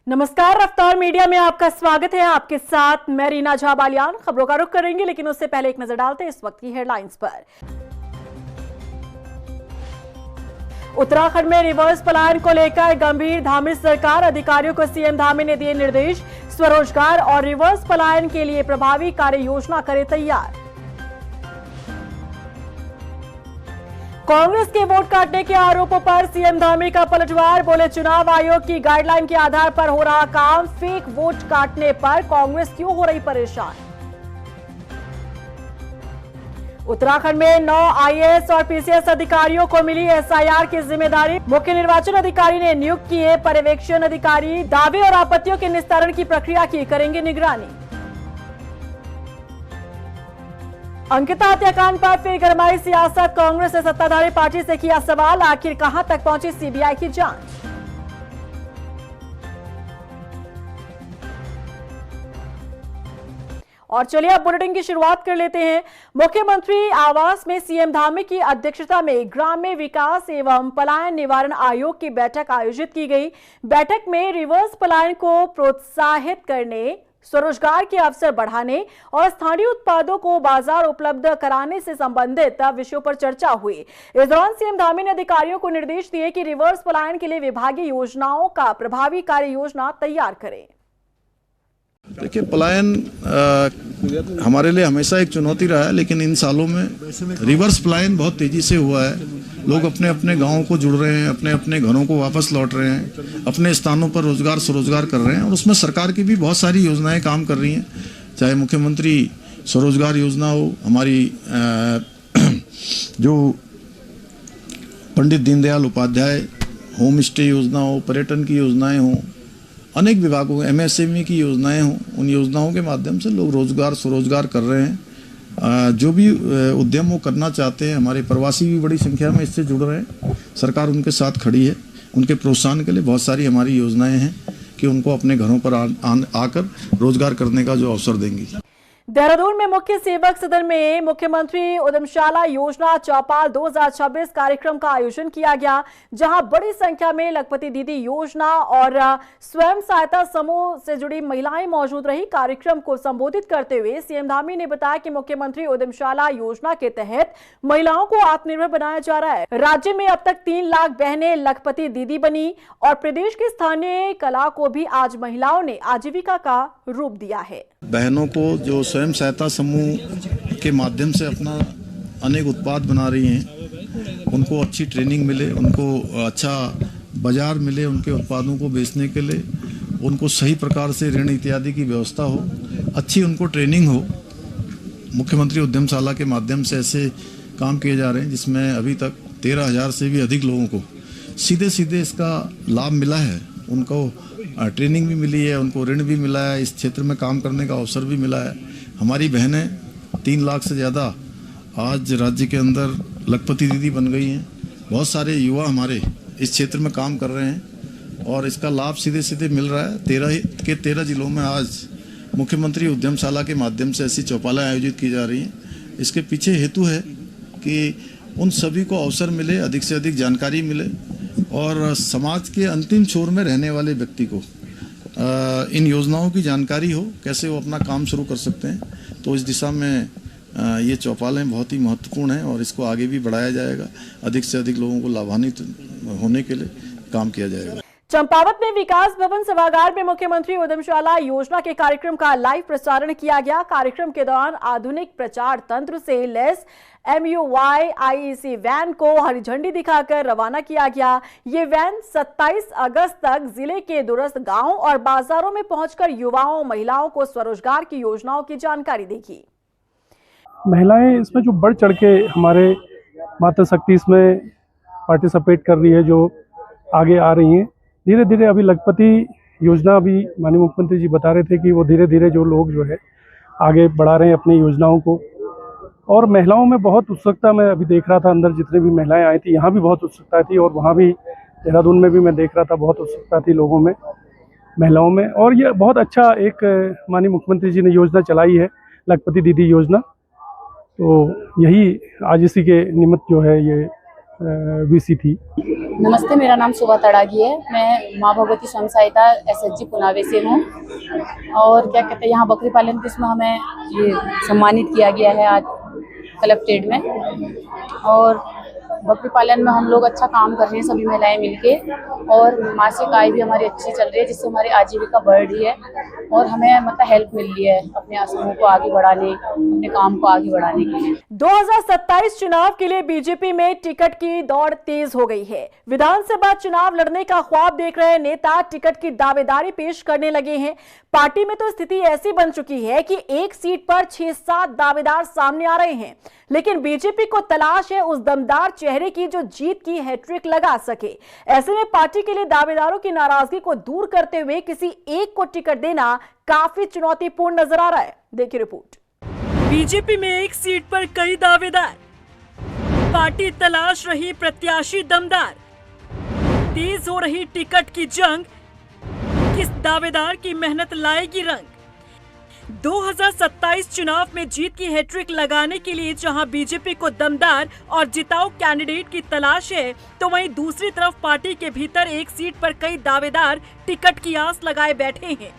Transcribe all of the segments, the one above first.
नमस्कार, रफ्तार मीडिया में आपका स्वागत है। आपके साथ मैं रीना झा बालियान। खबरों का रुख करेंगे, लेकिन उससे पहले एक नजर डालते हैं इस वक्त की हेडलाइंस पर। उत्तराखंड में रिवर्स पलायन को लेकर गंभीर, धामी सरकार। अधिकारियों को सीएम धामी ने दिए निर्देश। स्वरोजगार और रिवर्स पलायन के लिए प्रभावी कार्य योजना करे तैयार। कांग्रेस के वोट काटने के आरोपों पर सीएम धामी का पलटवार। बोले, चुनाव आयोग की गाइडलाइन के आधार पर हो रहा काम, फेक वोट काटने पर कांग्रेस क्यों हो रही परेशान। उत्तराखंड में 9 आईएएस और पीसीएस अधिकारियों को मिली एसआईआर की जिम्मेदारी। मुख्य निर्वाचन अधिकारी ने नियुक्त किए पर्यवेक्षण अधिकारी। दावे और आपत्तियों के निस्तारण की प्रक्रिया की करेंगे निगरानी। अंकिता हत्याकांड पर फिर गरमाई सियासत। कांग्रेस ने सत्ताधारी पार्टी से किया सवाल, आखिर कहां तक पहुंची सीबीआई की जांच। और चलिए अब बुलेटिन की शुरुआत कर लेते हैं। मुख्यमंत्री आवास में सीएम धामी की अध्यक्षता में ग्राम्य विकास एवं पलायन निवारण आयोग की बैठक आयोजित की गई। बैठक में रिवर्स पलायन को प्रोत्साहित करने, स्वरोजगार के अवसर बढ़ाने और स्थानीय उत्पादों को बाजार उपलब्ध कराने से संबंधित विषयों पर चर्चा हुई। इस दौरान सीएम धामी ने अधिकारियों को निर्देश दिए कि रिवर्स पलायन के लिए विभागीय योजनाओं का प्रभावी कार्य योजना तैयार करें। देखिए, पलायन हमारे लिए हमेशा एक चुनौती रहा है, लेकिन इन सालों में रिवर्स पलायन बहुत तेजी से हुआ है। लोग अपने अपने गांवों को जुड़ रहे हैं, अपने अपने घरों को वापस लौट रहे हैं, अपने स्थानों पर रोजगार स्वरोजगार कर रहे हैं। और उसमें सरकार की भी बहुत सारी योजनाएं काम कर रही हैं, चाहे मुख्यमंत्री स्वरोजगार योजना हो, हमारी जो पंडित दीनदयाल उपाध्याय होम स्टे योजना हो, पर्यटन की योजनाएं हों, अनेक विभागों एमएसएमई की योजनाएं हों। उन योजनाओं के माध्यम से लोग रोजगार स्वरोजगार कर रहे हैं। जो भी उद्यम वो करना चाहते हैं, हमारे प्रवासी भी बड़ी संख्या में इससे जुड़ रहे हैं। सरकार उनके साथ खड़ी है। उनके प्रोत्साहन के लिए बहुत सारी हमारी योजनाएं हैं कि उनको अपने घरों पर आकर रोजगार करने का जो अवसर देंगी। देहरादून में मुख्य सेवक सदन में मुख्यमंत्री उद्यमशाला योजना चौपाल 2026 कार्यक्रम का आयोजन किया गया, जहां बड़ी संख्या में लखपति दीदी योजना और स्वयं सहायता समूह से जुड़ी महिलाएं मौजूद रही। कार्यक्रम को संबोधित करते हुए सीएम धामी ने बताया कि मुख्यमंत्री उद्यमशाला योजना के तहत महिलाओं को आत्मनिर्भर बनाया जा रहा है। राज्य में अब तक 3 लाख बहनें लखपति दीदी बनी और प्रदेश की स्थानीय कला को भी आज महिलाओं ने आजीविका का रूप दिया है। बहनों को जो स्वयं सहायता समूह के माध्यम से अपना अनेक उत्पाद बना रही हैं, उनको अच्छी ट्रेनिंग मिले, उनको अच्छा बाजार मिले उनके उत्पादों को बेचने के लिए, उनको सही प्रकार से ऋण इत्यादि की व्यवस्था हो, अच्छी उनको ट्रेनिंग हो। मुख्यमंत्री उद्यमशाला के माध्यम से ऐसे काम किए जा रहे हैं जिसमें अभी तक 13,000 से भी अधिक लोगों को सीधे सीधे इसका लाभ मिला है। उनको ट्रेनिंग भी मिली है, उनको ऋण भी मिला है, इस क्षेत्र में काम करने का अवसर भी मिला है। हमारी बहनें 3 लाख से ज़्यादा आज राज्य के अंदर लखपति दीदी बन गई हैं। बहुत सारे युवा हमारे इस क्षेत्र में काम कर रहे हैं और इसका लाभ सीधे सीधे मिल रहा है। 13 जिलों में आज मुख्यमंत्री उद्यमशाला के माध्यम से ऐसी चौपालें आयोजित की जा रही हैं। इसके पीछे हेतु है कि उन सभी को अवसर मिले, अधिक से अधिक जानकारी मिले और समाज के अंतिम छोर में रहने वाले व्यक्ति को इन योजनाओं की जानकारी हो, कैसे वो अपना काम शुरू कर सकते हैं। तो इस दिशा में ये चौपालें बहुत ही महत्वपूर्ण हैं और इसको आगे भी बढ़ाया जाएगा। अधिक से अधिक लोगों को लाभान्वित होने के लिए काम किया जाएगा। चंपावत में विकास भवन सभागार में मुख्यमंत्री उद्यमशाला योजना के कार्यक्रम का लाइव प्रसारण किया गया। कार्यक्रम के दौरान आधुनिक प्रचार तंत्र से लैस MUY IEC वैन को हरी झंडी दिखाकर रवाना किया गया। ये वैन 27 अगस्त तक जिले के दूरस्थ गांवों और बाजारों में पहुंचकर युवाओं, महिलाओं को स्वरोजगार की योजनाओं की जानकारी देगी। महिलाएं इसमें जो बढ़ चढ़ के हमारे मातृ शक्ति इसमें पार्टिसिपेट कर रही है, जो आगे आ रही हैं। धीरे धीरे अभी लखपति योजना भी माननीय मुख्यमंत्री जी बता रहे थे कि वो धीरे धीरे जो लोग जो है आगे बढ़ा रहे हैं अपनी योजनाओं को। और महिलाओं में बहुत उत्सुकता, मैं अभी देख रहा था अंदर जितने भी महिलाएं आई थी, यहाँ भी बहुत उत्सुकता थी और वहाँ भी देहरादून में भी मैं देख रहा था बहुत उत्सुकता थी लोगों में, महिलाओं में। और ये बहुत अच्छा एक माननीय मुख्यमंत्री जी ने योजना चलाई है, लखपति दीदी योजना। तो यही आज इसी के निमित्त जो है ये वीसी थी। नमस्ते, मेरा नाम सुभा तड़ागी है। मैं माँ भगवती स्वयं सहायता SHG पुनावे से हूँ। और क्या कहते हैं, यहाँ बकरी पालन के इसमें हमें ये सम्मानित किया गया है आज कलेक्ट्रेट में। और बकरी पालन में हम लोग अच्छा काम कर रहे हैं सभी महिलाएं मिलके, और मासिक आय भी हमारी अच्छी चल रही है, जिससे हमारी आजीविका बढ़ रही है और हमें मतलब हेल्प मिल रही है अपने समूह को आगे बढ़ाने, अपने काम को आगे बढ़ाने के लिए। 2027 चुनाव के लिए बीजेपी में टिकट की दौड़ तेज हो गई है। विधानसभा चुनाव लड़ने का ख्वाब देख रहे नेता टिकट की दावेदारी पेश करने लगे हैं। पार्टी में तो स्थिति ऐसी बन चुकी है कि एक सीट पर 6-7 दावेदार सामने आ रहे हैं, लेकिन बीजेपी को तलाश है उस दमदार चेहरे की जो जीत की हैट्रिक लगा सके। ऐसे में पार्टी के लिए दावेदारों की नाराजगी को दूर करते हुए किसी एक को टिकट देना काफी चुनौतीपूर्ण नजर आ रहा है। देखिए रिपोर्ट। बीजेपी में एक सीट पर कई दावेदार, पार्टी तलाश रही प्रत्याशी दमदार, तेज हो रही टिकट की जंग, किस दावेदार की मेहनत लाएगी रंग। 2027 चुनाव में जीत की हैट्रिक लगाने के लिए जहां बीजेपी को दमदार और जिताऊ कैंडिडेट की तलाश है, तो वहीं दूसरी तरफ पार्टी के भीतर एक सीट पर कई दावेदार टिकट की आस लगाए बैठे हैं।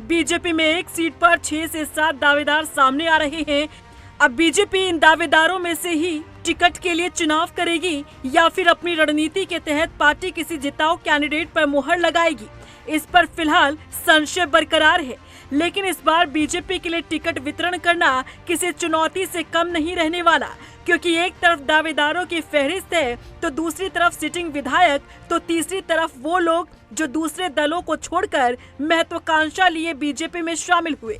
बीजेपी में एक सीट पर 6 से 7 दावेदार सामने आ रहे हैं। अब बीजेपी इन दावेदारों में से ही टिकट के लिए चुनाव करेगी या फिर अपनी रणनीति के तहत पार्टी किसी जिताऊ कैंडिडेट पर मुहर लगाएगी, इस पर फिलहाल संशय बरकरार है। लेकिन इस बार बीजेपी के लिए टिकट वितरण करना किसी चुनौती से कम नहीं रहने वाला, क्योंकि एक तरफ दावेदारों की फहरिस्त है तो दूसरी तरफ सिटिंग विधायक, तो तीसरी तरफ वो लोग जो दूसरे दलों को छोड़कर महत्वाकांक्षा लिए बीजेपी में शामिल हुए।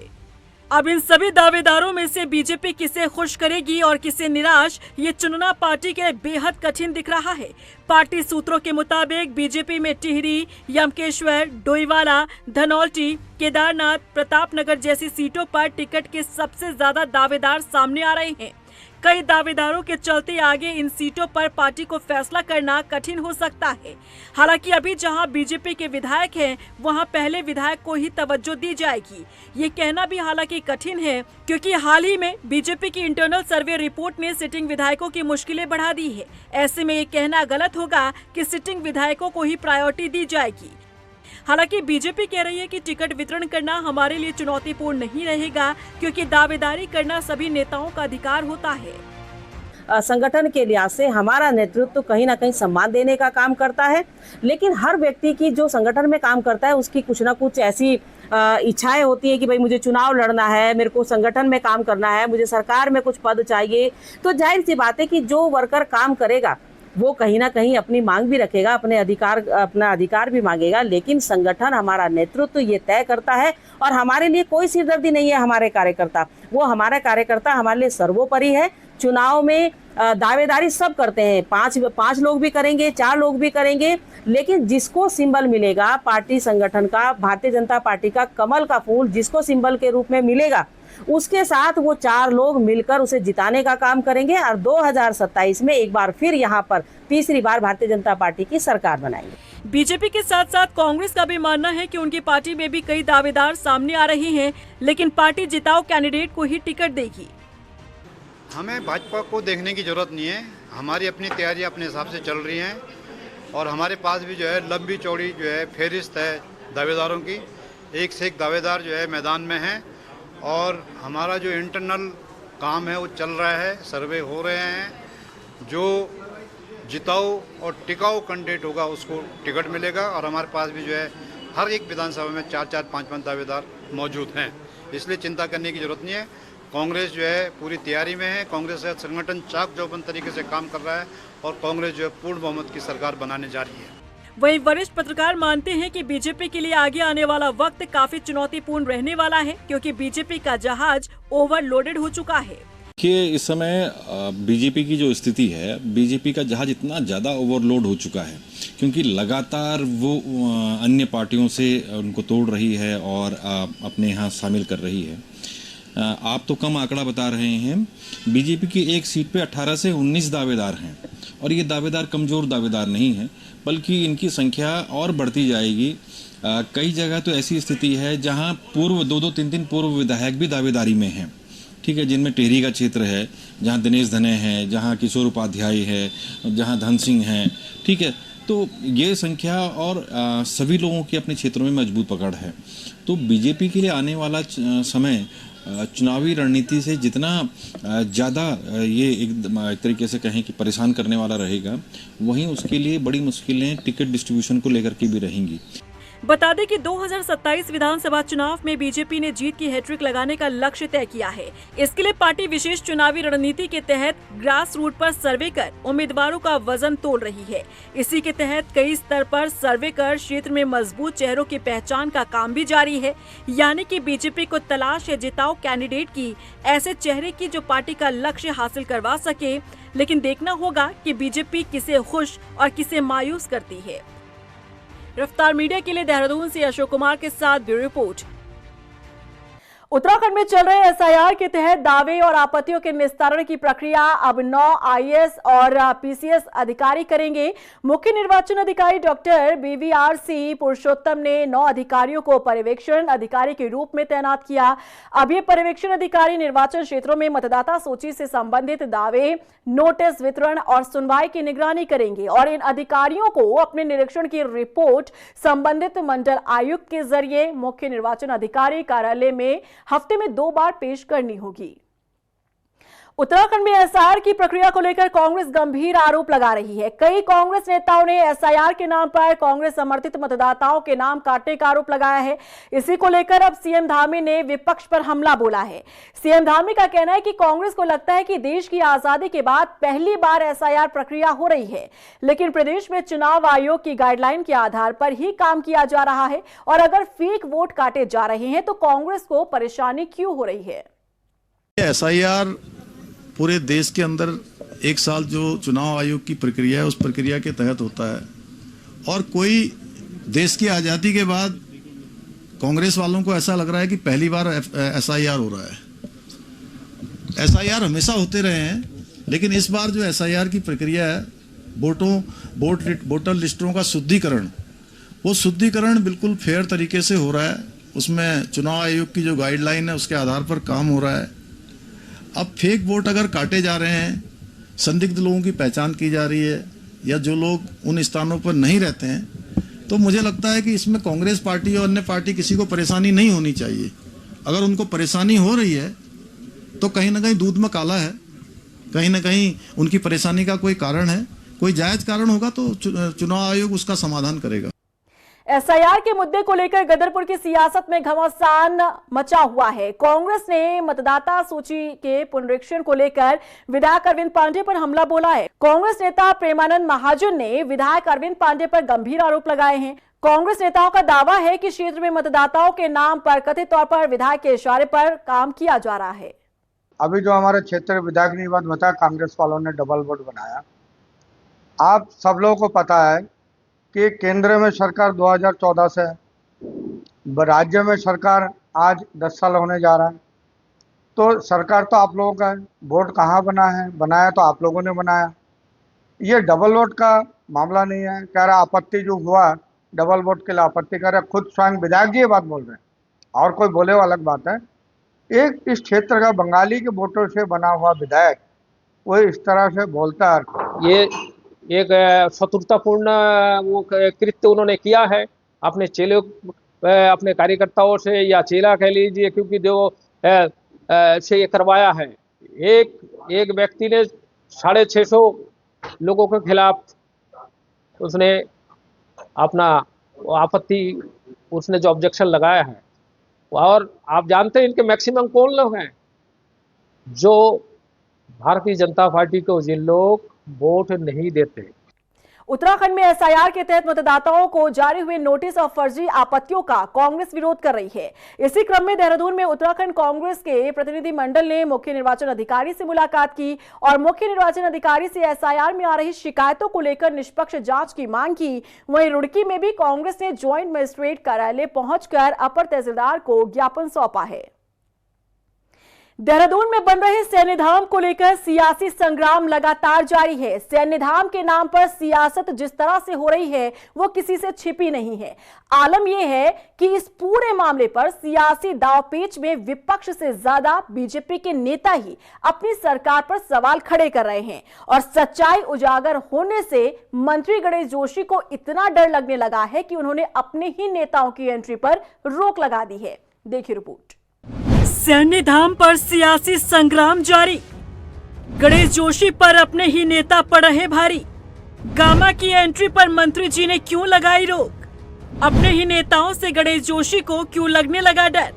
अब इन सभी दावेदारों में से बीजेपी किसे खुश करेगी और किसे निराश, ये चुनना पार्टी के लिए बेहद कठिन दिख रहा है। पार्टी सूत्रों के मुताबिक बीजेपी में टिहरी, यमकेश्वर, डोईवाला, धनौल्टी, केदारनाथ, प्रतापनगर जैसी सीटों पर टिकट के सबसे ज्यादा दावेदार सामने आ रहे हैं। कई दावेदारों के चलते आगे इन सीटों पर पार्टी को फैसला करना कठिन हो सकता है। हालांकि अभी जहां बीजेपी के विधायक हैं, वहां पहले विधायक को ही तवज्जो दी जाएगी। ये कहना भी हालांकि कठिन है, क्योंकि हाल ही में बीजेपी की इंटरनल सर्वे रिपोर्ट ने सिटिंग विधायकों की मुश्किलें बढ़ा दी है। ऐसे में ये कहना गलत होगा कि सिटिंग विधायकों को ही प्रायोरिटी दी जाएगी। हालांकि बीजेपी कह रही है कि टिकट वितरण करना हमारे लिए चुनौतीपूर्ण नहीं रहेगा, क्योंकि दावेदारी करना सभी नेताओं का अधिकार होता है। संगठन के लिहाज से हमारा नेतृत्व कहीं ना कहीं सम्मान देने का काम करता है, लेकिन हर व्यक्ति की जो संगठन में काम करता है उसकी कुछ ना कुछ ऐसी इच्छाएं होती है कि भाई मुझे चुनाव लड़ना है, मेरे को संगठन में काम करना है, मुझे सरकार में कुछ पद चाहिए। तो जाहिर सी बात है कि जो वर्कर काम करेगा वो कहीं ना कहीं अपनी मांग भी रखेगा, अपना अधिकार भी मांगेगा, लेकिन संगठन, हमारा नेतृत्व ये तय करता है। और हमारे लिए कोई सिरदर्दी नहीं है हमारे कार्यकर्ता, वो हमारा कार्यकर्ता हमारे लिए सर्वोपरि है। चुनाव में दावेदारी सब करते हैं, 5 लोग भी करेंगे, 4 लोग भी करेंगे, लेकिन जिसको सिंबल मिलेगा पार्टी संगठन का, भारतीय जनता पार्टी का कमल का फूल जिसको सिंबल के रूप में मिलेगा, उसके साथ वो 4 लोग मिलकर उसे जिताने का काम करेंगे और 2027 में एक बार फिर यहाँ पर तीसरी बार भारतीय जनता पार्टी की सरकार बनाएंगे। बीजेपी के साथ साथ कांग्रेस का भी मानना है कि उनकी पार्टी में भी कई दावेदार सामने आ रहे हैं, लेकिन पार्टी जिताऊ कैंडिडेट को ही टिकट देगी। हमें भाजपा को देखने की जरूरत नहीं है, हमारी अपनी तैयारियां अपने हिसाब से चल रही हैं और हमारे पास भी जो है लंबी चौड़ी जो है फहरिस्त है दावेदारों की। एक से एक दावेदार जो है मैदान में हैं और हमारा जो इंटरनल काम है वो चल रहा है, सर्वे हो रहे हैं। जो जिताऊ और टिकाऊ कैंडिडेट होगा उसको टिकट मिलेगा और हमारे पास भी जो है हर एक विधानसभा में 4-4, 5-5 दावेदार मौजूद हैं, इसलिए चिंता करने की जरूरत नहीं है। कांग्रेस जो है पूरी तैयारी में है, कांग्रेस का संगठन चाक चौबंद तरीके से काम कर रहा है और कांग्रेस जो है पूर्ण बहुमत की सरकार बनाने जा रही है। वहीं वरिष्ठ पत्रकार मानते हैं कि बीजेपी के लिए आगे आने वाला वक्त काफी चुनौतीपूर्ण रहने वाला है, क्योंकि बीजेपी का जहाज ओवरलोडेड हो चुका है। कि इस समय बीजेपी की जो स्थिति है, बीजेपी का जहाज इतना ज़्यादा ओवरलोड हो चुका है क्योंकि लगातार वो अन्य पार्टियों से उनको तोड़ रही है और अपने यहाँ शामिल कर रही है। आप तो कम आंकड़ा बता रहे हैं, बीजेपी की एक सीट पे 18 से 19 दावेदार हैं और ये दावेदार कमज़ोर दावेदार नहीं हैं, बल्कि इनकी संख्या और बढ़ती जाएगी। कई जगह तो ऐसी स्थिति है जहां पूर्व 2-2, 3-3 पूर्व विधायक भी दावेदारी में हैं। ठीक है, जिनमें टेहरी का क्षेत्र है, जहाँ दिनेश धने हैं, जहाँ किशोर उपाध्याय है, जहाँ धन सिंह हैं, ठीक है, तो ये संख्या और सभी लोगों की अपने क्षेत्रों में मजबूत पकड़ है। तो बीजेपी के लिए आने वाला समय चुनावी रणनीति से जितना ज़्यादा ये एक तरीके से कहें कि परेशान करने वाला रहेगा, वहीं उसके लिए बड़ी मुश्किलें टिकट डिस्ट्रीब्यूशन को लेकर के भी रहेंगी। बता दें कि 2027 विधानसभा चुनाव में बीजेपी ने जीत की हैट्रिक लगाने का लक्ष्य तय किया है। इसके लिए पार्टी विशेष चुनावी रणनीति के तहत ग्रास रूट पर सर्वे कर उम्मीदवारों का वजन तोल रही है। इसी के तहत कई स्तर पर सर्वे कर क्षेत्र में मजबूत चेहरों की पहचान का काम भी जारी है। यानी कि बीजेपी को तलाश है जिताओ कैंडिडेट की, ऐसे चेहरे की जो पार्टी का लक्ष्य हासिल करवा सके। लेकिन देखना होगा कि बीजेपी किसे खुश और किसे मायूस करती है। रफ्तार मीडिया के लिए देहरादून से अशोक कुमार के साथ ब्यूरो रिपोर्ट। उत्तराखंड में चल रहे एसआईआर के तहत दावे और आपत्तियों के निस्तारण की प्रक्रिया अब 9 आईएएस और पीसीएस अधिकारी करेंगे। मुख्य निर्वाचन अधिकारी डॉक्टर बीवीआरसी पुरुषोत्तम ने 9 अधिकारियों को पर्यवेक्षण अधिकारी के रूप में तैनात किया। अब ये पर्यवेक्षण अधिकारी निर्वाचन क्षेत्रों में मतदाता सूची से संबंधित दावे, नोटिस वितरण और सुनवाई की निगरानी करेंगे और इन अधिकारियों को अपने निरीक्षण की रिपोर्ट संबंधित मंडल आयुक्त के जरिए मुख्य निर्वाचन अधिकारी कार्यालय में हफ्ते में 2 बार पेश करनी होगी। उत्तराखंड में एसआईआर की प्रक्रिया को लेकर कांग्रेस गंभीर आरोप लगा रही है। कई कांग्रेस नेताओं ने एसआईआर के नाम पर कांग्रेस समर्थित मतदाताओं के नाम काटने का आरोप लगाया है। इसी को लेकर अब सीएम धामी ने विपक्ष पर हमला बोला है। सीएम धामी का कहना है कि कांग्रेस को लगता है कि देश की आजादी के बाद पहली बार एसआईआर प्रक्रिया हो रही है, लेकिन प्रदेश में चुनाव आयोग की गाइडलाइन के आधार पर ही काम किया जा रहा है और अगर फेक वोट काटे जा रहे हैं तो कांग्रेस को परेशानी क्यों हो रही है। एसआईआर पूरे देश के अंदर 1 साल जो चुनाव आयोग की प्रक्रिया है उस प्रक्रिया के तहत होता है और कोई देश की आज़ादी के बाद कांग्रेस वालों को ऐसा लग रहा है कि पहली बार एसआईआर हो रहा है। एसआईआर हमेशा होते रहे हैं, लेकिन इस बार जो एसआईआर की प्रक्रिया है, वोटर लिस्टों का शुद्धिकरण, वो शुद्धिकरण बिल्कुल फेयर तरीके से हो रहा है। उसमें चुनाव आयोग की जो गाइडलाइन है उसके आधार पर काम हो रहा है। अब फेक वोट अगर काटे जा रहे हैं, संदिग्ध लोगों की पहचान की जा रही है या जो लोग उन स्थानों पर नहीं रहते हैं, तो मुझे लगता है कि इसमें कांग्रेस पार्टी और अन्य पार्टी किसी को परेशानी नहीं होनी चाहिए। अगर उनको परेशानी हो रही है तो कहीं ना कहीं दूध में काला है, कहीं ना कहीं उनकी परेशानी का कोई कारण है, कोई जायज कारण होगा तो चुनाव आयोग उसका समाधान करेगा। एसआईआर के मुद्दे को लेकर गदरपुर की सियासत में घमासान मचा हुआ है। कांग्रेस ने मतदाता सूची के पुनरीक्षण को लेकर विधायक अरविंद पांडे पर हमला बोला है। कांग्रेस नेता प्रेमानंद महाजन ने विधायक अरविंद पांडे पर गंभीर आरोप लगाए हैं। कांग्रेस नेताओं का दावा है कि क्षेत्र में मतदाताओं के नाम पर कथित तौर पर विधायक के इशारे पर काम किया जा रहा है। अभी जो हमारे क्षेत्र विधायक ने बात बताया, कांग्रेस वालों ने डबल वोट बनाया। आप सब लोगों को पता है कि केंद्र में सरकार 2014 से, राज्य में सरकार आज 10 साल होने जा रहा है। तो सरकार तो आप लोगों का है, वोट कहाँ बना है, बनाया तो आप लोगों ने बनाया। ये डबल वोट का मामला नहीं है। कह रहा आपत्ति जो हुआ डबल वोट के लिए आपत्ति कर रहे, खुद स्वयं विधायक जी ये बात बोल रहे हैं और कोई बोले वो अलग बात है। एक इस क्षेत्र का बंगाली के वोटों से बना हुआ विधायक वो इस तरह से बोलता है, ये एक शत्रुतापूर्ण वो कृत्य उन्होंने किया है अपने चेले, अपने कार्यकर्ताओं से, या चेला कह लीजिए, क्योंकि जो से ये करवाया है। एक व्यक्ति ने 650 लोगों के खिलाफ उसने अपना आपत्ति, उसने जो ऑब्जेक्शन लगाया है। और आप जानते हैं इनके मैक्सिमम कौन लोग हैं, जो भारतीय जनता पार्टी को जिन लोग वोट नहीं देते। उत्तराखंड में एसआईआर के तहत मतदाताओं को जारी हुए नोटिस और फर्जी आपत्तियों का कांग्रेस विरोध कर रही है। इसी क्रम में देहरादून में उत्तराखंड कांग्रेस के प्रतिनिधि मंडल ने मुख्य निर्वाचन अधिकारी से मुलाकात की और मुख्य निर्वाचन अधिकारी से एसआईआर में आ रही शिकायतों को लेकर निष्पक्ष जांच की मांग की। वहीं रुड़की में भी कांग्रेस ने ज्वाइंट मजिस्ट्रेट कार्यालय पहुंचकर अपर तहसीलदार को ज्ञापन सौंपा है। देहरादून में बन रहे सैन्यधाम को लेकर सियासी संग्राम लगातार जारी है। सैन्यधाम के नाम पर सियासत जिस तरह से हो रही है वो किसी से छिपी नहीं है। आलम यह है कि इस पूरे मामले पर सियासी दांवपेच में विपक्ष से ज्यादा बीजेपी के नेता ही अपनी सरकार पर सवाल खड़े कर रहे हैं और सच्चाई उजागर होने से मंत्री गणेश जोशी को इतना डर लगने लगा है कि उन्होंने अपने ही नेताओं की एंट्री पर रोक लगा दी है। देखिए रिपोर्ट। सैन्यधाम पर सियासी संग्राम जारी। गणेश जोशी पर अपने ही नेता पड़ रहे भारी। गामा की एंट्री पर मंत्री जी ने क्यों लगाई रोक? अपने ही नेताओं से गणेश जोशी को क्यों लगने लगा डर?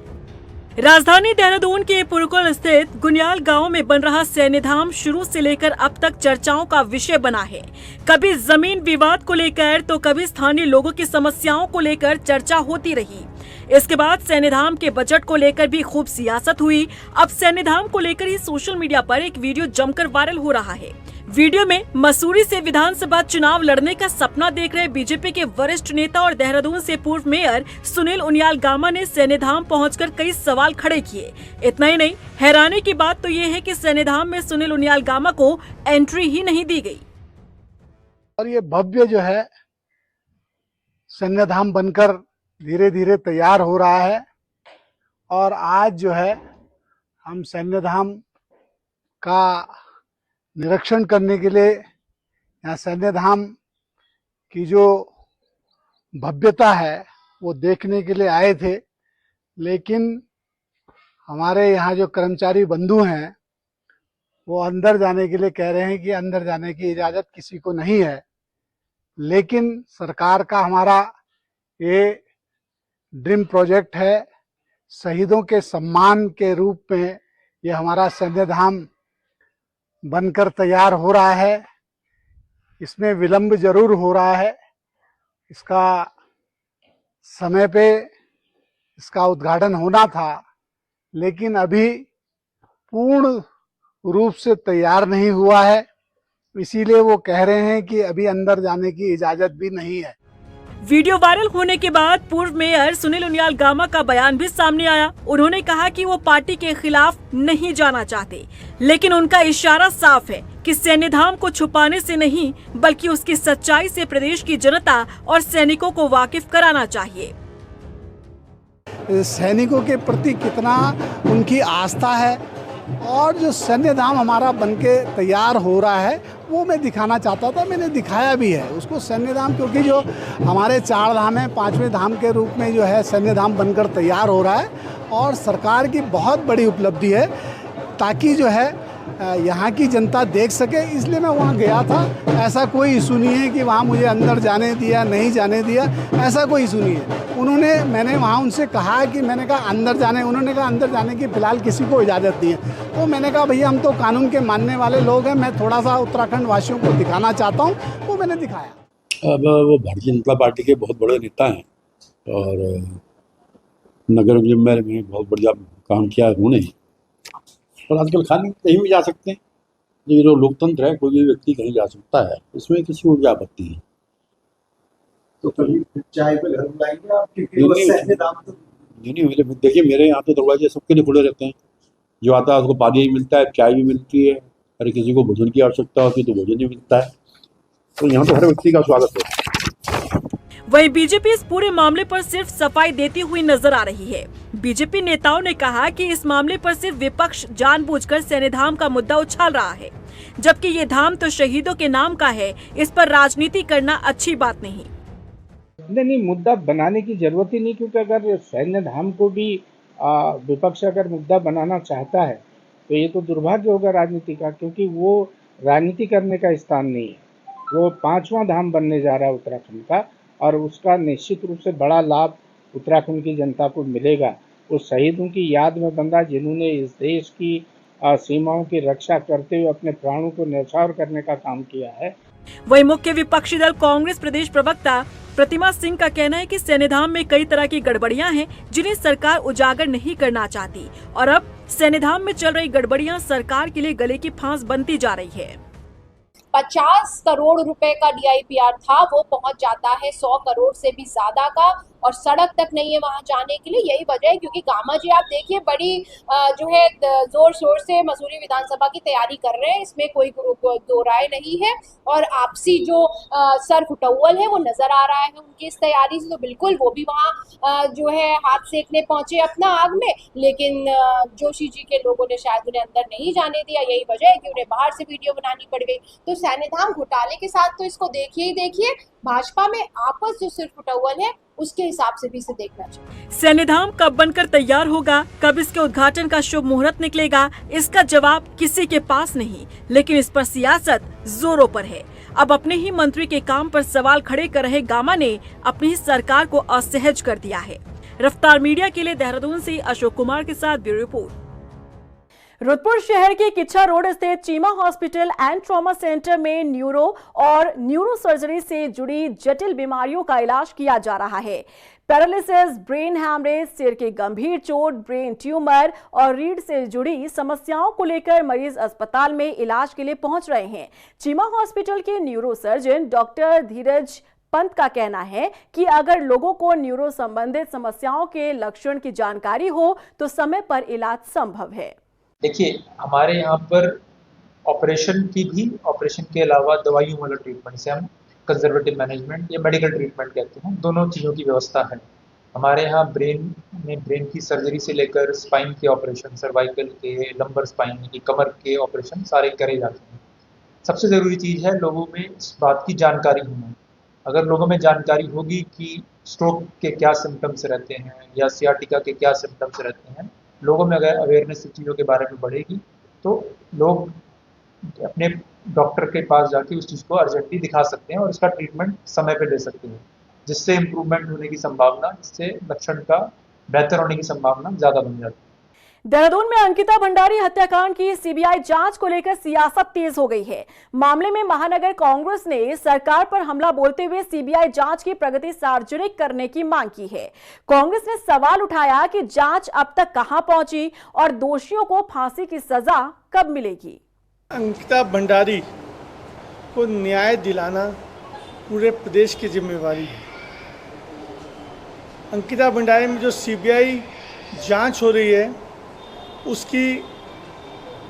राजधानी देहरादून के पुरकुल स्थित गुनियाल गांव में बन रहा सैन्यधाम शुरू से लेकर अब तक चर्चाओं का विषय बना है। कभी जमीन विवाद को लेकर तो कभी स्थानीय लोगों की समस्याओं को लेकर चर्चा होती रही। इसके बाद सैन्यधाम के बजट को लेकर भी खूब सियासत हुई। अब सैन्यधाम को लेकर ही सोशल मीडिया पर एक वीडियो जमकर वायरल हो रहा है। वीडियो में मसूरी से विधानसभा चुनाव लड़ने का सपना देख रहे बीजेपी के वरिष्ठ नेता और देहरादून से पूर्व मेयर सुनील उनियाल गामा ने सैन्यधाम पहुंचकर कई सवाल खड़े किए। इतना ही नहीं, हैरानी की बात तो ये है कि सैन्यधाम में सुनील उनियाल गामा को एंट्री ही नहीं दी गई। और ये भव्य जो है सैन्यधाम बनकर धीरे धीरे तैयार हो रहा है और आज जो है हम सैन्यधाम का निरीक्षण करने के लिए यहाँ सैन्यधाम की जो भव्यता है वो देखने के लिए आए थे, लेकिन हमारे यहाँ जो कर्मचारी बंधु हैं वो अंदर जाने के लिए कह रहे हैं कि अंदर जाने की इजाज़त किसी को नहीं है। लेकिन सरकार का हमारा ये ड्रीम प्रोजेक्ट है, शहीदों के सम्मान के रूप में ये हमारा सैन्यधाम बनकर तैयार हो रहा है। इसमें विलंब जरूर हो रहा है, इसका समय पे इसका उद्घाटन होना था, लेकिन अभी पूर्ण रूप से तैयार नहीं हुआ है। इसीलिए वो कह रहे हैं कि अभी अंदर जाने की इजाजत भी नहीं है। वीडियो वायरल होने के बाद पूर्व मेयर सुनील उनियाल गामा का बयान भी सामने आया। उन्होंने कहा कि वो पार्टी के खिलाफ नहीं जाना चाहते, लेकिन उनका इशारा साफ है कि सैन्यधाम को छुपाने से नहीं बल्कि उसकी सच्चाई से प्रदेश की जनता और सैनिकों को वाकिफ कराना चाहिए। सैनिकों के प्रति कितना उनकी आस्था है और जो सैन्यधाम हमारा बनके तैयार हो रहा है वो मैं दिखाना चाहता था, मैंने दिखाया भी है उसको सैन्यधाम, क्योंकि जो हमारे 4 धाम है 5वें धाम के रूप में जो है सैन्यधाम बनकर तैयार हो रहा है और सरकार की बहुत बड़ी उपलब्धि है ताकि जो है यहाँ की जनता देख सके, इसलिए मैं वहाँ गया था। ऐसा कोई इशू नहीं है कि वहाँ मुझे अंदर जाने दिया नहीं जाने दिया, ऐसा कोई इशू नहीं है। मैंने वहाँ उनसे कहा कि मैंने कहा अंदर जाने, उन्होंने कहा अंदर जाने की फ़िलहाल किसी को इजाज़त नहीं है। तो मैंने कहा भैया हम तो कानून के मानने वाले लोग हैं, मैं थोड़ा सा उत्तराखंड वासियों को दिखाना चाहता हूँ, वो मैंने दिखाया। अब वो भारतीय जनता पार्टी के बहुत बड़े नेता हैं और नगर निगम में बहुत बढ़िया काम किया है उन्होंने। और आजकल खाली कहीं भी जा सकते हैं, ये जो लोकतंत्र है कोई भी व्यक्ति कहीं जा सकता है, इसमें किसी को क्या आपत्ति है। तो कभी चाय पे घर बुलाएंगे आप? नहीं, देखिए मेरे यहाँ तो दरवाजे सबके लिए खुले रहते हैं। जो आता है उसको पानी भी मिलता है, चाय भी मिलती है, अरे किसी को भोजन की आवश्यकता होती है तो भोजन भी मिलता है। तो यहाँ तो हर व्यक्ति का स्वागत है। वहीं बीजेपी इस पूरे मामले पर सिर्फ सफाई देती हुई नजर आ रही है। बीजेपी नेताओं ने कहा कि इस मामले पर सिर्फ विपक्ष जानबूझकर सैन्यधाम का मुद्दा उछाल रहा है, जबकि ये धाम तो शहीदों के नाम का है, इस पर राजनीति करना अच्छी बात नहीं। नहीं, मुद्दा बनाने की जरूरत ही नहीं, क्योंकि अगर सैन्यधाम को भी विपक्ष अगर मुद्दा बनाना चाहता है तो ये तो दुर्भाग्य होगा राजनीति का, क्योंकि वो राजनीति करने का स्थान नहीं है। वो 5वां धाम बनने जा रहा है उत्तराखंड का और उसका निश्चित रूप से बड़ा लाभ उत्तराखंड की जनता को मिलेगा। वो शहीदों की याद में बन रहा, जिन्होंने इस देश की सीमाओं की रक्षा करते हुए अपने प्राणों को न्यौछावर करने का काम किया है। वहीं मुख्य विपक्षी दल कांग्रेस प्रदेश प्रवक्ता प्रतिमा सिंह का कहना है कि सैन्यधाम में कई तरह की गड़बड़ियां हैं जिन्हें सरकार उजागर नहीं करना चाहती और अब सैन्यधाम में चल रही गड़बड़ियां सरकार के लिए गले की फांस बनती जा रही है। 50 करोड़ रुपए का DIPR था, वो पहुंच जाता है 100 करोड़ से भी ज्यादा का, और सड़क तक नहीं है वहां जाने के लिए। यही वजह है क्योंकि गामा जी आप देखिए बड़ी जो है जोर शोर से मसूरी विधानसभा की तैयारी कर रहे हैं, इसमें कोई दो राय नहीं है। और आपसी जो सर फुटौल है वो नजर आ रहा है उनकी इस तैयारी से, तो बिल्कुल वो भी वहाँ जो है हाथ सेकने पहुंचे अपना आग में, लेकिन जोशी जी के लोगों ने शायद उन्हें अंदर नहीं जाने दिया। यही वजह है कि उन्हें बाहर से वीडियो बनानी पड़ गई। तो सैन्यधाम घोटाले के साथ तो इसको देखिए ही देखिए, भाजपा में आपस जो सिर फुटौल है उसके हिसाब से भी इसे देखना चाहिए। सैन्यधाम कब बनकर तैयार होगा, कब इसके उद्घाटन का शुभ मुहूर्त निकलेगा, इसका जवाब किसी के पास नहीं, लेकिन इस पर सियासत जोरों पर है। अब अपने ही मंत्री के काम पर सवाल खड़े कर रहे गामा ने अपनी ही सरकार को असहज कर दिया है। रफ्तार मीडिया के लिए देहरादून से अशोक कुमार के साथ ब्यूरो रिपोर्ट। रुद्रपुर शहर के किच्छा रोड स्थित Cheema hospital and trauma centre में न्यूरो और न्यूरो सर्जरी से जुड़ी जटिल बीमारियों का इलाज किया जा रहा है। पैरालिसिस, ब्रेन हैमरेज, सिर के गंभीर चोट, ब्रेन ट्यूमर और रीढ़ से जुड़ी समस्याओं को लेकर मरीज अस्पताल में इलाज के लिए पहुंच रहे हैं। चीमा हॉस्पिटल के न्यूरो सर्जन डॉक्टर धीरज पंत का कहना है कि अगर लोगों को न्यूरो संबंधित समस्याओं के लक्षण की जानकारी हो तो समय पर इलाज संभव है। देखिए, हमारे यहाँ पर ऑपरेशन के अलावा दवाइयों वाला ट्रीटमेंट से हम कंजर्वेटिव मैनेजमेंट या मेडिकल ट्रीटमेंट कहते हैं, दोनों चीज़ों की व्यवस्था है। हमारे यहाँ ब्रेन की सर्जरी से लेकर स्पाइन के ऑपरेशन, सर्वाइकल के, लंबर स्पाइन की कमर के ऑपरेशन सारे करे जाते हैं। सबसे ज़रूरी चीज़ है लोगों में इस बात की जानकारी होना। अगर लोगों में जानकारी होगी कि स्ट्रोक के क्या सिम्टम्स रहते हैं या सियाटिका के क्या सिम्टम्स रहते हैं, लोगों में अगर अवेयरनेस चीज़ों के बारे में बढ़ेगी तो लोग अपने डॉक्टर के पास जाके उस चीज़ को अर्जेंटली दिखा सकते हैं और इसका ट्रीटमेंट समय पे ले सकते हैं, जिससे इम्प्रूवमेंट होने की संभावना, जिससे लक्षण का बेहतर होने की संभावना ज़्यादा बन जाती है। देहरादून में अंकिता भंडारी हत्याकांड की सीबीआई जांच को लेकर सियासत तेज हो गई है। मामले में महानगर कांग्रेस ने सरकार पर हमला बोलते हुए सीबीआई जांच की प्रगति सार्वजनिक करने की मांग की है। कांग्रेस ने सवाल उठाया कि जांच अब तक कहां पहुंची और दोषियों को फांसी की सजा कब मिलेगी। अंकिता भंडारी को न्याय दिलाना पूरे प्रदेश की जिम्मेवारी है। अंकिता भंडारी में जो सीबीआई जांच हो रही है उसकी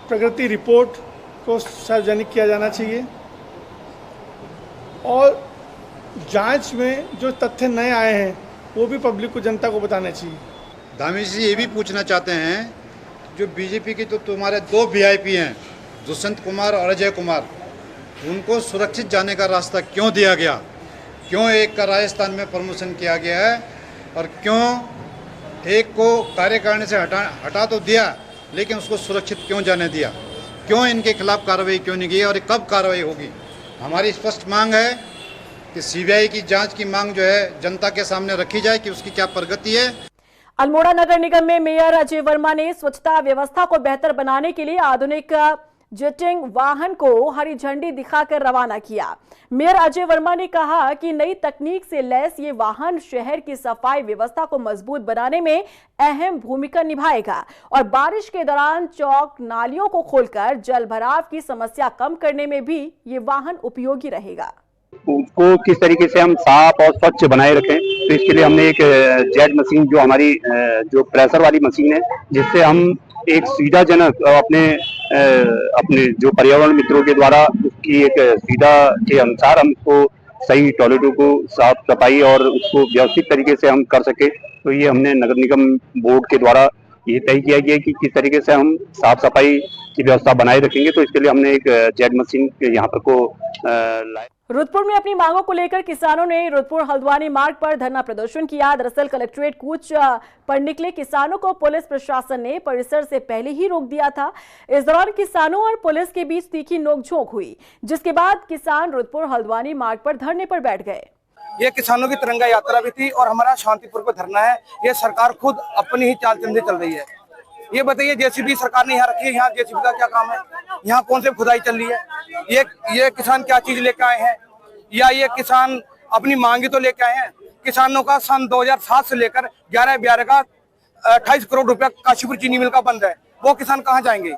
प्रगति रिपोर्ट को सार्वजनिक किया जाना चाहिए और जांच में जो तथ्य नए आए हैं वो भी पब्लिक को, जनता को बताना चाहिए। धामी जी ये भी पूछना चाहते हैं, जो बीजेपी की तो तुम्हारे 2 वीआईपी हैं, दुष्यंत कुमार और अजय कुमार, उनको सुरक्षित जाने का रास्ता क्यों दिया गया? क्यों एक का राजस्थान में प्रमोशन किया गया है और क्यों एक को कार्यकारिणी से हटा तो दिया लेकिन उसको सुरक्षित क्यों जाने दिया? क्यों इनके खिलाफ कार्रवाई क्यों नहीं की और कब कार्रवाई होगी? हमारी स्पष्ट मांग है कि सीबीआई की जांच की मांग जो है जनता के सामने रखी जाए कि उसकी क्या प्रगति है। अल्मोड़ा नगर निगम में मेयर अजय वर्मा ने स्वच्छता व्यवस्था को बेहतर बनाने के लिए आधुनिक जेटिंग वाहन को हरी झंडी दिखाकर रवाना किया। मेयर अजय वर्मा ने कहा कि नई तकनीक से लैस ये वाहन शहर की सफाई व्यवस्था को मजबूत बनाने में अहम भूमिका निभाएगा और बारिश के दौरान चौक नालियों को खोलकर जल भराव की समस्या कम करने में भी ये वाहन उपयोगी रहेगा। उसको किस तरीके से हम साफ और स्वच्छ बनाए रखें, तो इसके लिए हमने एक जेट मशीन, जो हमारी जो प्रेशर वाली मशीन है, जिससे हम एक सुविधाजनक अपने जो पर्यावरण मित्रों के द्वारा उसकी एक सुविधा के अनुसार हम उसको सही टॉयलेटों को साफ सफाई और उसको व्यवस्थित तरीके से हम कर सके। तो ये हमने नगर निगम बोर्ड के द्वारा ये तय किया गया कि किस तरीके से हम साफ सफाई की व्यवस्था बनाए रखेंगे। तो इसके लिए हमने एक जेट मशीन यहाँ पर को लाए। रुद्रपुर में अपनी मांगों को लेकर किसानों ने रुद्रपुर हल्द्वानी मार्ग पर धरना प्रदर्शन किया। दरअसल कलेक्ट्रेट कूच पर निकले किसानों को पुलिस प्रशासन ने परिसर से पहले ही रोक दिया था। इस दौरान किसानों और पुलिस के बीच तीखी नोकझोंक हुई, जिसके बाद किसान रुद्रपुर हल्द्वानी मार्ग पर धरने पर बैठ गए। ये किसानों की तिरंगा यात्रा भी थी और हमारा शांतिपूर्वक धरना है। ये सरकार खुद अपनी ही चाल चलने चल रही है। ये बताइए, जेसीबी सरकार ने यहाँ रखी है, यहाँ जेसीबी का क्या काम है? यहाँ कौन से खुदाई चल रही है? ये किसान क्या चीज लेकर आए हैं, या ये किसान अपनी मांगी तो लेकर आए हैं? किसानों का सन 2007 से लेकर 11/12 का 28 करोड़ रुपया काशीपुर चीनी मिल का बंद है। वो किसान कहाँ जाएंगे?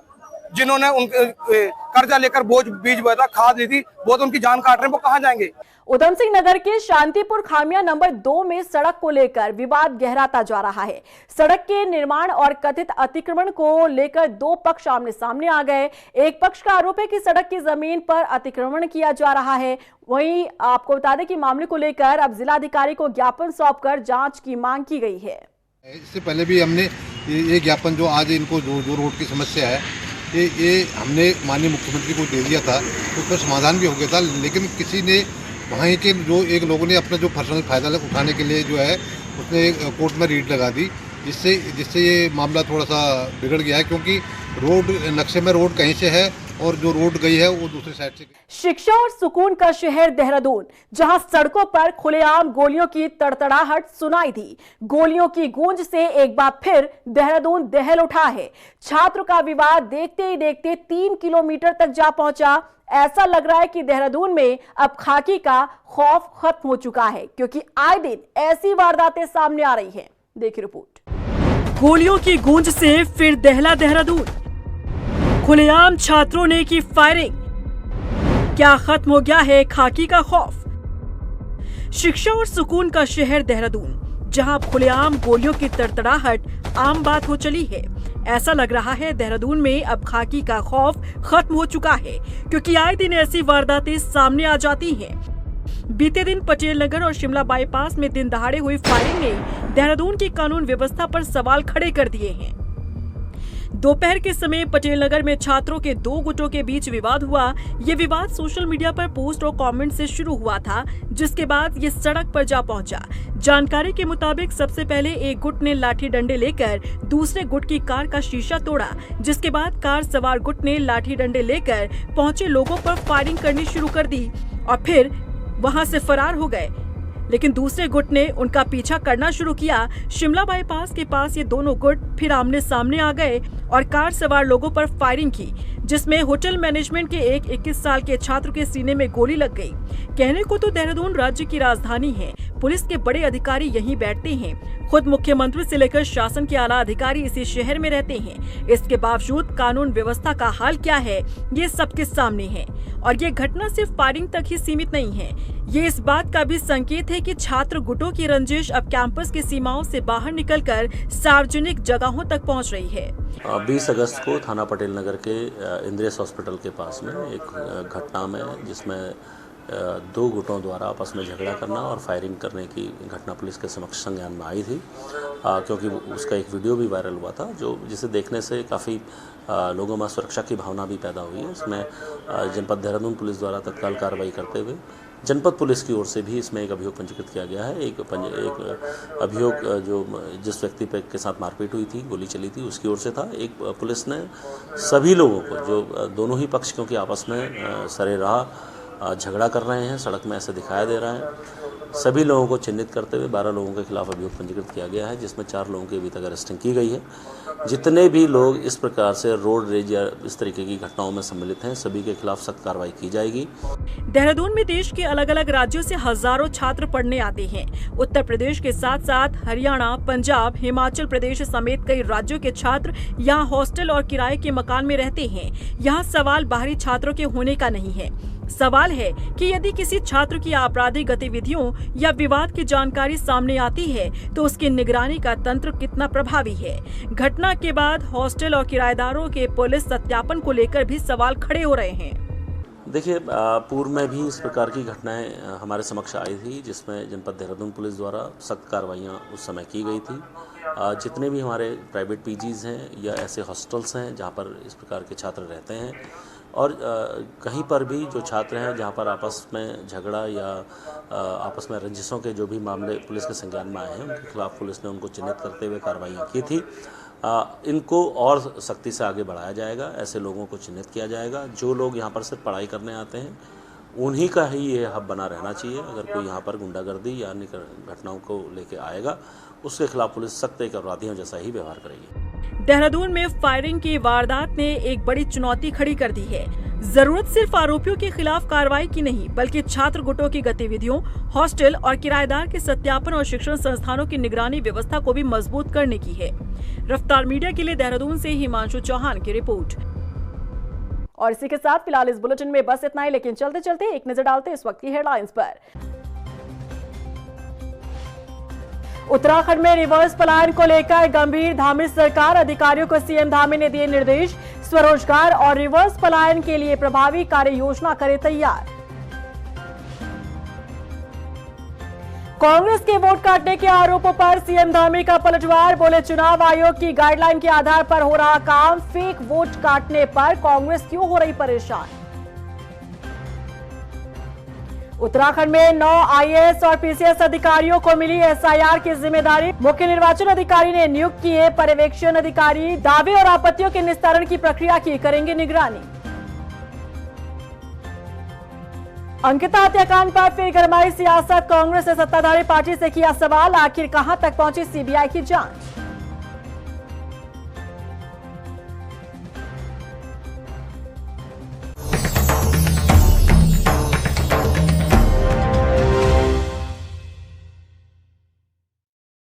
जिन्होंने उनके कर्जा लेकर बीज बोया था, खाद ली थी, वो तो उनकी जान काट रहे हैं, वो कहाँ जाएंगे। उधम सिंह नगर के शांतिपुर खामिया नंबर 2 में सड़क को लेकर विवाद गहराता जा रहा है। सड़क के निर्माण और कथित अतिक्रमण को लेकर दो पक्ष आमने सामने आ गए। एक पक्ष का आरोप है कि सड़क की जमीन पर अतिक्रमण किया जा रहा है। वहीं आपको बता दें कि मामले को लेकर अब जिलाधिकारी को ज्ञापन सौंपकर जांच की मांग की गई है। इससे पहले भी हमने ये ज्ञापन जो आज इनको जो रोड की समस्या है ये हमने माननीय मुख्यमंत्री को दे दिया था, उस पर समाधान भी हो गया था, लेकिन किसी ने वहाँ के जो एक लोगों ने अपना जो पर्सनल फायदा उठाने के लिए जो है उसने कोर्ट में रीट लगा दी, जिससे ये मामला थोड़ा सा बिगड़ गया है, क्योंकि रोड नक्शे में रोड कहीं से है और जो रोड गई है वो दूसरी साइड से। शिक्षा और सुकून का शहर देहरादून, जहां सड़कों पर खुलेआम गोलियों की तड़तड़ाहट सुनाई दी। गोलियों की गूंज से एक बार फिर देहरादून दहल उठा है। छात्र का विवाद देखते ही देखते 3 किलोमीटर तक जा पहुंचा। ऐसा लग रहा है कि देहरादून में अब खाकी का खौफ खत्म हो चुका है, क्योंकि आए दिन ऐसी वारदातें सामने आ रही हैं। देखिए रिपोर्ट। गोलियों की गूंज से फिर दहला देहरादून। खुलेआम छात्रों ने की फायरिंग। क्या खत्म हो गया है खाकी का खौफ? शिक्षा और सुकून का शहर देहरादून, जहां खुलेआम गोलियों की तड़तड़ाहट आम बात हो चली है। ऐसा लग रहा है देहरादून में अब खाकी का खौफ खत्म हो चुका है, क्योंकि आए दिन ऐसी वारदातें सामने आ जाती हैं। बीते दिन पटेल नगर और शिमला बाईपास में दिन दहाड़े हुई फायरिंग ने देहरादून की कानून व्यवस्था पर सवाल खड़े कर दिए हैं। दोपहर के समय पटेल नगर में छात्रों के दो गुटों के बीच विवाद हुआ। ये विवाद सोशल मीडिया पर पोस्ट और कमेंट से शुरू हुआ था, जिसके बाद ये सड़क पर जा पहुंचा। जानकारी के मुताबिक सबसे पहले एक गुट ने लाठी डंडे लेकर दूसरे गुट की कार का शीशा तोड़ा, जिसके बाद कार सवार गुट ने लाठी डंडे लेकर पहुंचे लोगों पर फायरिंग करनी शुरू कर दी और फिर वहां से फरार हो गए। लेकिन दूसरे गुट ने उनका पीछा करना शुरू किया। शिमला बाईपास के पास ये दोनों गुट फिर आमने सामने आ गए और कार सवार लोगों पर फायरिंग की, जिसमें होटल मैनेजमेंट के एक 21 साल के छात्र के सीने में गोली लग गई। कहने को तो देहरादून राज्य की राजधानी है, पुलिस के बड़े अधिकारी यहीं बैठते हैं। खुद मुख्यमंत्री से लेकर शासन के आला अधिकारी इसी शहर में रहते हैं। इसके बावजूद कानून व्यवस्था का हाल क्या है, ये सबके सामने है। और ये घटना सिर्फ फायरिंग तक ही सीमित नहीं है, ये इस बात का भी संकेत है कि छात्र गुटों की रंजिश अब कैंपस की सीमाओं से बाहर निकलकर सार्वजनिक जगहों तक पहुंच रही है। 20 अगस्त को थाना पटेल नगर के इंद्रेश हॉस्पिटल के पास में एक घटना में, जिसमें दो गुटों द्वारा आपस में झगड़ा करना और फायरिंग करने की घटना पुलिस के समक्ष संज्ञान में आई थी, क्योंकि उसका एक वीडियो भी वायरल हुआ था, जिसे देखने से काफ़ी लोगों में सुरक्षा की भावना भी पैदा हुई है। इसमें जनपद देहरादून पुलिस द्वारा तत्काल कार्रवाई करते हुए जनपद पुलिस की ओर से भी इसमें एक अभियोग पंजीकृत किया गया है। एक अभियोग जो जिस व्यक्ति के साथ मारपीट हुई थी, गोली चली थी, उसकी ओर से था। एक पुलिस ने सभी लोगों को, जो दोनों ही पक्ष क्योंकि आपस में सरेराह झगड़ा कर रहे हैं, सड़क में ऐसे दिखाया दे रहा है, सभी लोगों को चिन्हित करते हुए 12 लोगों के खिलाफ अभियोग पंजीकृत किया गया है, जिसमें 4 लोगों की अभी तक अरेस्टिंग की गई है। जितने भी लोग इस प्रकार से रोड रेज या इस तरीके की घटनाओं में सम्मिलित हैं, सभी के खिलाफ सख्त कार्रवाई की जाएगी। देहरादून में देश के अलग अलग राज्यों से हजारों छात्र पढ़ने आते हैं। उत्तर प्रदेश के साथ साथ हरियाणा, पंजाब, हिमाचल प्रदेश समेत कई राज्यों के छात्र यहाँ हॉस्टल और किराए के मकान में रहते हैं। यहाँ सवाल बाहरी छात्रों के होने का नहीं है, सवाल है कि यदि किसी छात्र की आपराधिक गतिविधियों या विवाद की जानकारी सामने आती है तो उसकी निगरानी का तंत्र कितना प्रभावी है। घटना के बाद हॉस्टल और किराएदारों के पुलिस सत्यापन को लेकर भी सवाल खड़े हो रहे हैं। देखिए, पूर्व में भी इस प्रकार की घटनाएं हमारे समक्ष आई थी, जिसमें जनपद देहरादून पुलिस द्वारा सख्त कार्रवाइयाँ उस समय की गई थी। जितने भी हमारे प्राइवेट पीजीज़ हैं या ऐसे हॉस्टल्स हैं जहाँ पर इस प्रकार के छात्र रहते हैं, और कहीं पर भी जो छात्र हैं जहाँ पर आपस में झगड़ा या आपस में रंजिशों के जो भी मामले पुलिस के संज्ञान में आए हैं, उनके खिलाफ पुलिस ने उनको चिन्हित करते हुए कार्रवाइयाँ की थी। इनको और सख्ती से आगे बढ़ाया जाएगा, ऐसे लोगों को चिन्हित किया जाएगा। जो लोग यहाँ पर सिर्फ पढ़ाई करने आते हैं, उन्हीं का ही ये हब बना रहना चाहिए। अगर कोई यहाँ पर गुंडागर्दी या अन्य घटनाओं को लेके आएगा, उसके खिलाफ पुलिस सख्त एक अपराधियों जैसा ही व्यवहार करेगी। देहरादून में फायरिंग की वारदात ने एक बड़ी चुनौती खड़ी कर दी है। जरूरत सिर्फ आरोपियों के खिलाफ कार्रवाई की नहीं, बल्कि छात्र गुटों की गतिविधियों, हॉस्टल और किराएदार के सत्यापन और शिक्षण संस्थानों की निगरानी व्यवस्था को भी मजबूत करने की है। रफ्तार मीडिया के लिए देहरादून से हिमांशु चौहान की रिपोर्ट। और इसी के साथ फिलहाल इस बुलेटिन में बस इतना ही, लेकिन चलते चलते एक नजर डालते इस वक्त की हेडलाइंस पर। उत्तराखंड में रिवर्स पलायन को लेकर गंभीर, धामी सरकार, अधिकारियों को सीएम धामी ने दिए निर्देश। स्वरोजगार और रिवर्स पलायन के लिए प्रभावी कार्य योजना करे तैयार। कांग्रेस के वोट काटने के आरोपों पर सीएम धामी का पलटवार, बोले चुनाव आयोग की गाइडलाइन के आधार पर हो रहा काम, फेक वोट काटने पर कांग्रेस क्यों हो रही परेशान। उत्तराखंड में 9 आईएएस और पीसीएस अधिकारियों को मिली एसआईआर की जिम्मेदारी, मुख्य निर्वाचन अधिकारी ने नियुक्त किए पर्यवेक्षण अधिकारी, दावे और आपत्तियों के निस्तारण की प्रक्रिया की करेंगे निगरानी। अंकिता हत्याकांड पर फिर गरमाई सियासत, कांग्रेस ने सत्ताधारी पार्टी से किया सवाल, आखिर कहां तक पहुंची सीबीआई की जांच।